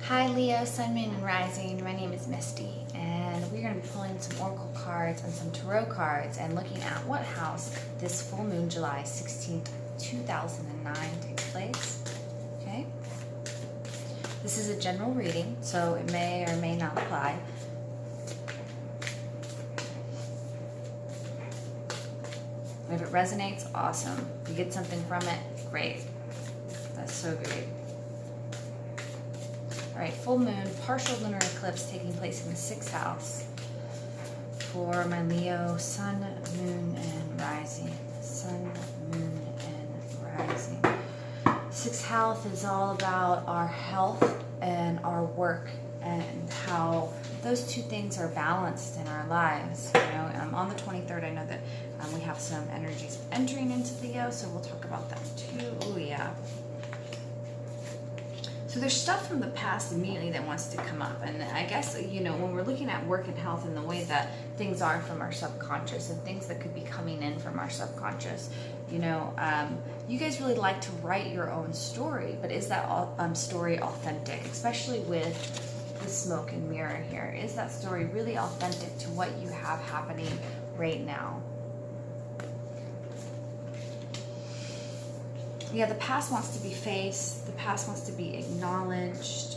Hi Leo, Sun, Moon, and Rising. My name is Misty, and we're going to be pulling some oracle cards and some tarot cards and looking at what house this full moon, July 16th, 2009 takes place. Okay? This is a general reading, so it may or may not apply. If it resonates, awesome. If you get something from it, great. That's so great. All right, full moon, partial lunar eclipse taking place in the 6th house for my Leo, sun, moon, and rising. Sun, moon, and rising. 6th house is all about our health and our work and how those two things are balanced in our lives. You know, on the 23rd, I know that we have some energies entering into Leo, so we'll talk about that too. Oh yeah. So there's stuff from the past immediately that wants to come up. And I guess, you know, when we're looking at work and health and the way that things are from our subconscious and things that could be coming in from our subconscious, you know, you guys really like to write your own story, but is that story authentic? Especially with the smoke and mirror here. Is that story really authentic to what you have happening right now? Yeah, the past wants to be faced. The past wants to be acknowledged.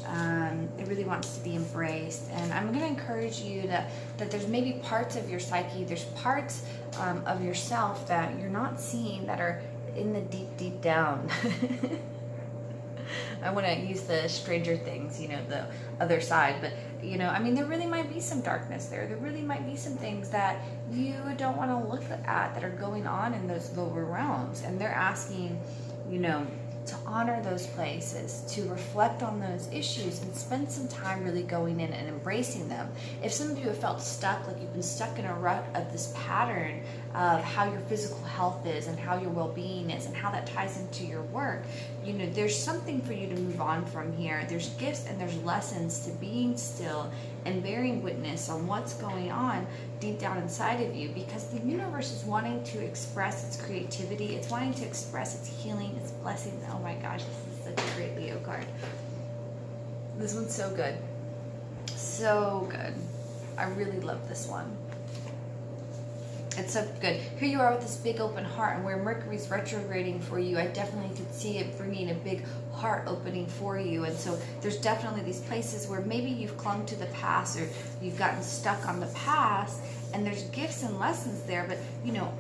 It really wants to be embraced. And I'm going to encourage you that there's maybe parts of your psyche, there's parts of yourself that you're not seeing that are in the deep, deep down. I want to use the Stranger Things, you know, the other side. But, you know, I mean, there really might be some darkness there. There really might be some things that you don't want to look at that are going on in those lower realms. And they're asking, you know, to honor those places, to reflect on those issues and spend some time really going in and embracing them. If some of you have felt stuck, like you've been stuck in a rut of this pattern of how your physical health is and how your well-being is and how that ties into your work, you know, there's something for you to move on from here. There's gifts and there's lessons to being still and bearing witness on what's going on deep down inside of you, because the universe is wanting to express its creativity. It's wanting to express its healing, its blessings. Oh my gosh, this is such a great Leo card. This one's so good. So good. I really love this one. It's so good. Here you are with this big open heart, and where Mercury's retrograding for you, I definitely could see it bringing a big heart opening for you. And so there's definitely these places where maybe you've clung to the past or you've gotten stuck on the past, and there's gifts and lessons there, but you know,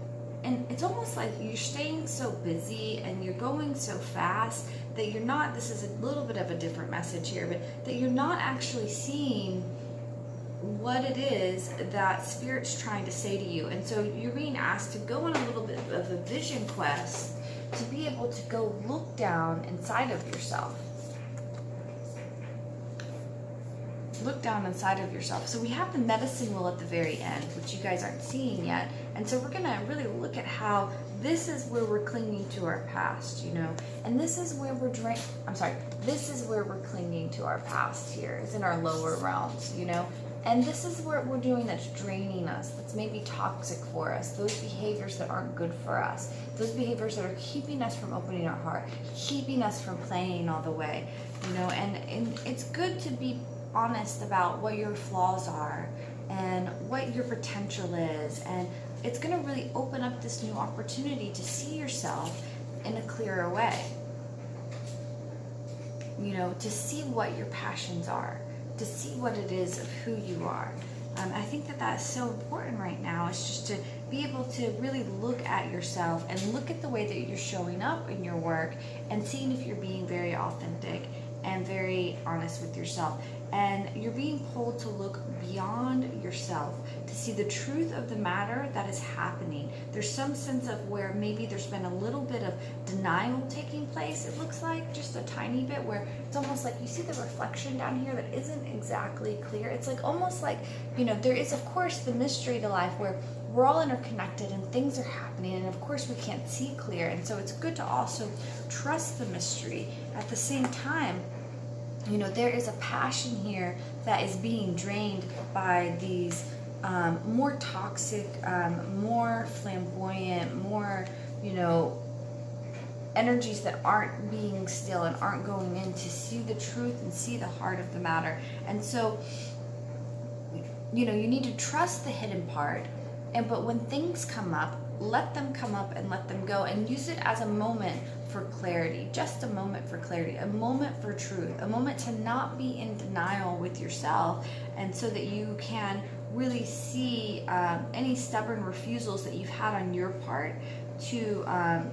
and it's almost like you're staying so busy and you're going so fast that you're not, this is a little bit of a different message here, but that you're not actually seeing what it is that Spirit's trying to say to you. And so you're being asked to go on a little bit of a vision quest to be able to go look down inside of yourself. Look down inside of yourself. So we have the medicine wheel at the very end, which you guys aren't seeing yet. And so we're going to really look at how this is where we're clinging to our past, you know, and this is where we're this is where we're clinging to our past here. It's in our lower realms, you know. And this is what we're doing that's draining us, that's maybe toxic for us, those behaviors that aren't good for us, those behaviors that are keeping us from opening our heart, keeping us from playing all the way, you know. And it's good to be honest about what your flaws are and what your potential is, and it's going to really open up this new opportunity to see yourself in a clearer way, you know, to see what your passions are, to see what it is of who you are. I think that that's so important right now. It's just to be able to really look at yourself and look at the way that you're showing up in your work and seeing if you're being very authentic and very honest with yourself. And you're being pulled to look beyond yourself to see the truth of the matter that is happening. There's some sense of where maybe there's been a little bit of denial taking place. It looks like just a tiny bit, where it's almost like you see the reflection down here that isn't exactly clear. It's like almost like, you know, there is of course the mystery to life where we're all interconnected and things are happening, and of course we can't see clear. And so it's good to also trust the mystery. At the same time, you know, there is a passion here that is being drained by these more toxic, more flamboyant, more, you know, energies that aren't being still and aren't going in to see the truth and see the heart of the matter. And so, you know, you need to trust the hidden part, but when things come up, let them come up and let them go, and use it as a moment for clarity, just a moment for clarity, a moment for truth, a moment to not be in denial with yourself, and so that you can really see any stubborn refusals that you've had on your part to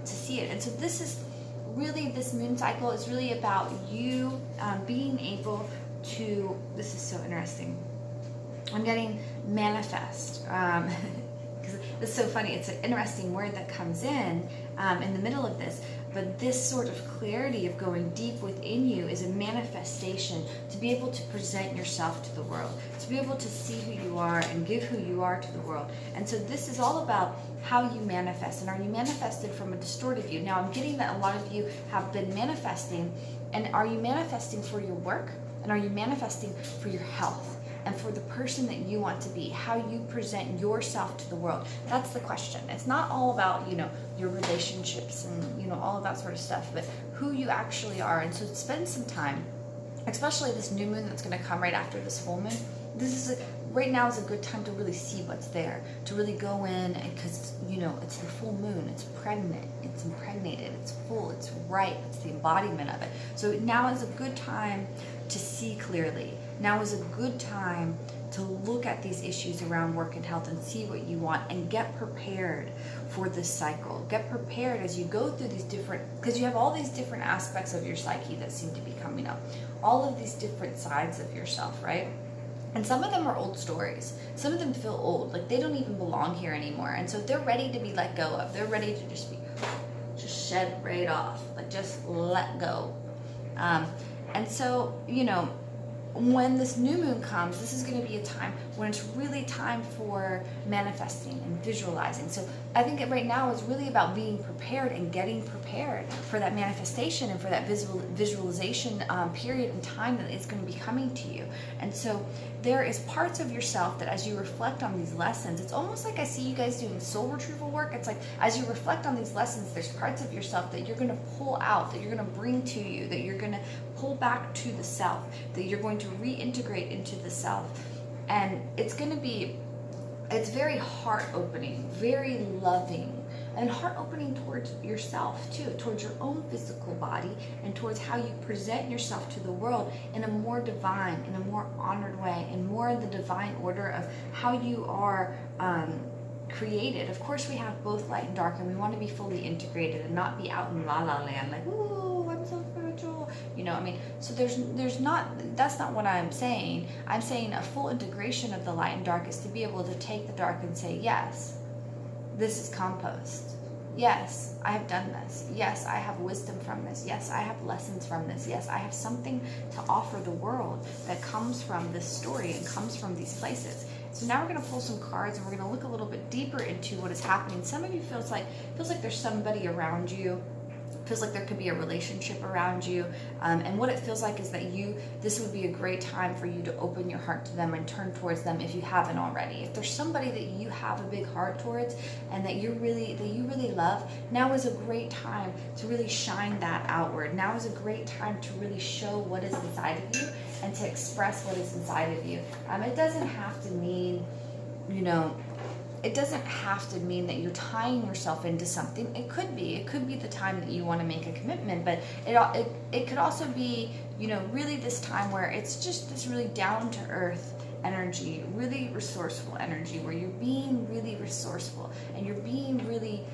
see it. And so this is really, this moon cycle is really about you being able to, this is so interesting, I'm getting manifest. Because it's so funny, it's an interesting word that comes in the middle of this, but this sort of clarity of going deep within you is a manifestation to be able to present yourself to the world, to be able to see who you are and give who you are to the world. And so this is all about how you manifest, and are you manifested from a distorted view? Now I'm getting that a lot of you have been manifesting, and are you manifesting for your work, and are you manifesting for your health? And for the person that you want to be, how you present yourself to the world. That's the question. It's not all about, you know, your relationships and, you know, all of that sort of stuff, but who you actually are. And so spend some time, especially this new moon that's going to come right after this full moon. Right now is a good time to really see what's there, to really go in, and because, you know, it's the full moon, it's pregnant, it's impregnated, it's full, it's ripe, it's the embodiment of it. So now is a good time to see clearly. Now is a good time to look at these issues around work and health and see what you want, and get prepared for this cycle. Get prepared as you go through these different, because you have all these different aspects of your psyche that seem to be coming up, all of these different sides of yourself, right? And some of them are old stories. Some of them feel old, like they don't even belong here anymore. And so they're ready to be let go of. They're ready to just shed right off, like just let go. And so, you know, when this new moon comes, this is going to be a time when it's really time for manifesting and visualizing. So I think right now is really about being prepared and getting prepared for that manifestation and for that visualization period and time that is going to be coming to you. And so there is parts of yourself that as you reflect on these lessons, it's almost like I see you guys doing soul retrieval work. It's like as you reflect on these lessons, there's parts of yourself that you're going to pull out, that you're going to bring to you, that you're going to pull back to the self, that you're going to reintegrate into the self. And it's going to be, it's very heart opening, very loving, and heart opening towards yourself too, towards your own physical body, and towards how you present yourself to the world in a more divine, in a more honored way, and more in the divine order of how you are created. Of course, we have both light and dark, and we want to be fully integrated and not be out in la la land like, ooh, I'm so spiritual, you know. I mean, so there's not, that's not what I'm saying. I'm saying a full integration of the light and dark is to be able to take the dark and say, yes, this is compost. Yes, I have done this. Yes, I have wisdom from this. Yes, I have lessons from this. Yes, I have something to offer the world that comes from this story and comes from these places. So now we're going to pull some cards, and we're going to look a little bit deeper into what is happening. Some of you feels like there's somebody around you. Feels like there could be a relationship around you, and what it feels like is that this would be a great time for you to open your heart to them and turn towards them if you haven't already. If there's somebody that you have a big heart towards and that you really love, now is a great time to really shine that outward. Now is a great time to really show what is inside of you and to express what is inside of you. It doesn't have to mean, you know, it doesn't have to mean that you're tying yourself into something. It could be the time that you want to make a commitment, but it could also be, you know, really this time where it's just this really down to earth energy, really resourceful energy, where you're being really resourceful and you're being really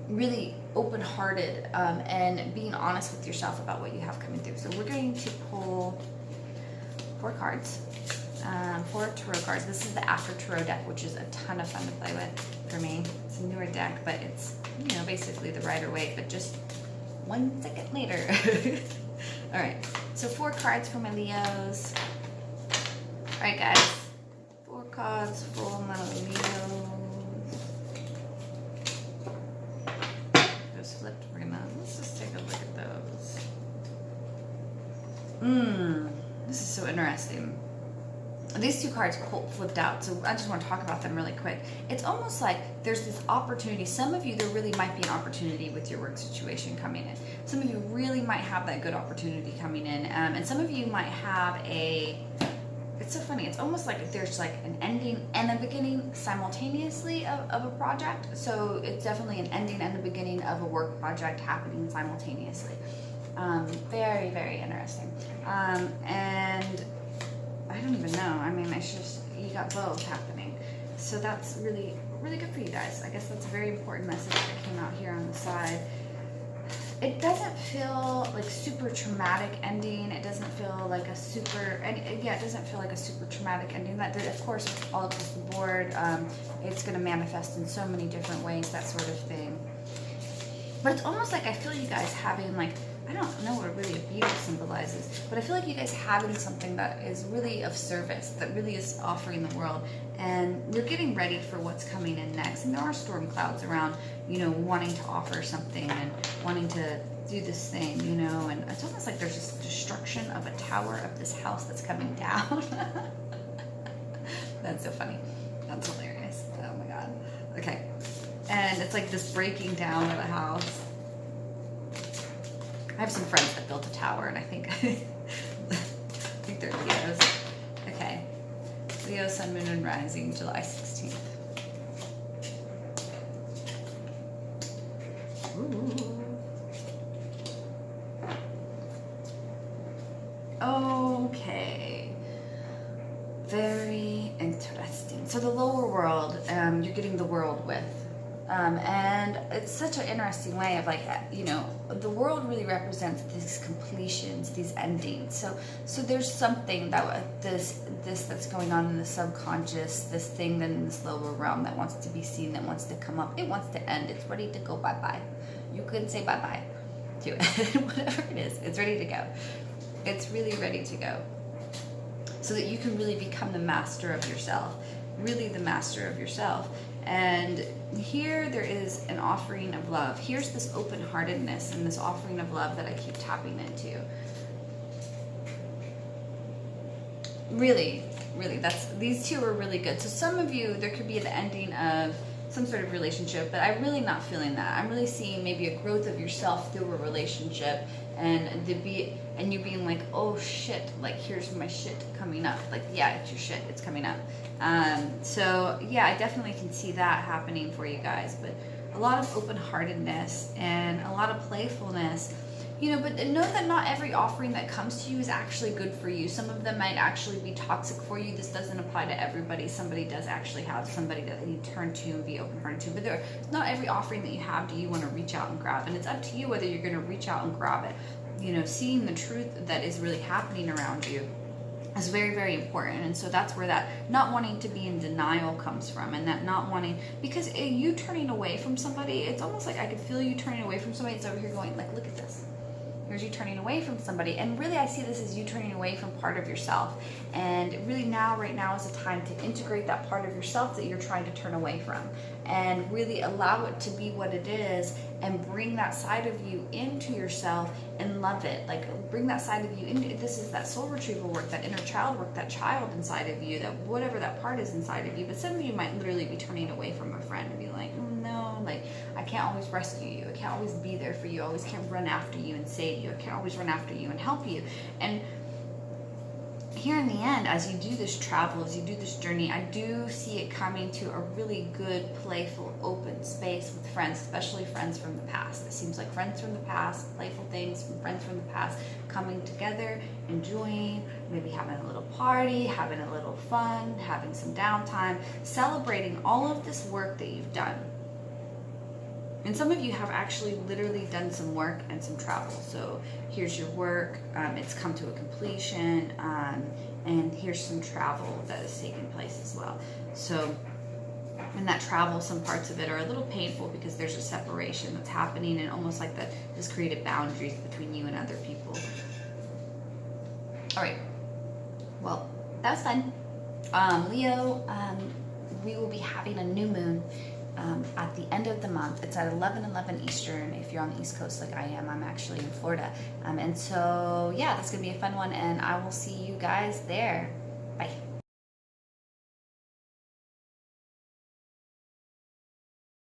really open-hearted, and being honest with yourself about what you have coming through. So we're going to pull 4 cards. 4 tarot cards. This is the After Tarot deck, which is a ton of fun to play with for me. It's a newer deck, but it's, you know, basically the Rider Waite, but just 1 second later. All right, so 4 cards for my Leos. All right, guys, 4 cards for my Leos. Those flipped. Let's just take a look at those. This is so interesting. These 2 cards flipped out, so I just want to talk about them really quick. It's almost like there's this opportunity. Some of you, there really might be an opportunity with your work situation coming in. Some of you really might have that good opportunity coming in. And some of you might have it's so funny. It's almost like there's like an ending and a beginning simultaneously of a project. So it's definitely an ending and the beginning of a work project happening simultaneously. Very, very interesting. And I don't even know. I mean, it's just, you got both happening. So that's really, really good for you guys. I guess that's a very important message that came out here on the side. It doesn't feel like super traumatic ending. It doesn't feel like a super, it doesn't feel like a super traumatic ending. That, of course, all across the board, it's going to manifest in so many different ways, that sort of thing. But it's almost like I feel you guys having like, I don't know what really a beetle symbolizes, but I feel like you guys having something that is really of service, that really is offering the world, and you're getting ready for what's coming in next. And there are storm clouds around, you know, wanting to offer something and wanting to do this thing, you know, and it's almost like there's this destruction of a tower of this house that's coming down. That's so funny. That's hilarious. Oh my God. Okay. And it's like this breaking down of a house. I have some friends that built a tower, and I think they're Leos. Okay. Leo, Sun, Moon, and Rising, July 16th. Ooh. Okay. Very interesting. So the lower world, you're getting the world with. And it's such an interesting way of like, you know, the world really represents these completions, these endings. So there's something that this that's going on in the subconscious, this thing then in this lower realm that wants to be seen, that wants to come up. It wants to end. It's ready to go bye-bye. You couldn't say bye-bye to it. Whatever it is, it's ready to go. It's really ready to go. So that you can really become the master of yourself. Really the master of yourself. And here there is an offering of love. Here's this open-heartedness and this offering of love that I keep tapping into. Really, really, these two are really good. So some of you, there could be an ending of some sort of relationship, but I'm really not feeling that. I'm really seeing maybe a growth of yourself through a relationship, and you being like, oh shit, like here's my shit coming up. Like, yeah, it's your shit, it's coming up. So yeah, I definitely can see that happening for you guys, but a lot of open-heartedness and a lot of playfulness. You know, but know that not every offering that comes to you is actually good for you. Some of them might actually be toxic for you. This doesn't apply to everybody. Somebody does actually have somebody that you turn to and be open-hearted to. But not every offering that you have do you want to reach out and grab. And it's up to you whether you're going to reach out and grab it. You know, seeing the truth that is really happening around you is very, very important. And so that's where that not wanting to be in denial comes from, and that not wanting, because you turning away from somebody, it's almost like I could feel you turning away from somebody. It's over here going like, look at this. Here's you turning away from somebody. And really I see this as you turning away from part of yourself. And really right now is the time to integrate that part of yourself that you're trying to turn away from. And really allow it to be what it is, and bring that side of you into yourself and love it. Like, bring that side of you into, this is that soul retrieval work, that inner child work, that child inside of you, that whatever that part is inside of you. But some of you might literally be turning away from a friend and be like, no, like, I can't always rescue you. I can't always be there for you. I always can't run after you and save you. I can't always run after you and help you. And here in the end, as you do this travel, as you do this journey, I do see it coming to a really good, playful, open space with friends, especially friends from the past. It seems like friends from the past, playful things from friends from the past, coming together, enjoying, maybe having a little party, having a little fun, having some downtime, celebrating all of this work that you've done. And some of you have actually literally done some work and some travel. So here's your work, it's come to a completion, and here's some travel that is taking place as well. So in that travel, some parts of it are a little painful because there's a separation that's happening, and almost like that just created boundaries between you and other people. All right, well, that was fun. Leo, we will be having a new moon at the end of the month. It's at 11:11 Eastern. If you're on the East Coast like I am, I'm actually in Florida. And so, yeah, that's going to be a fun one, and I will see you guys there.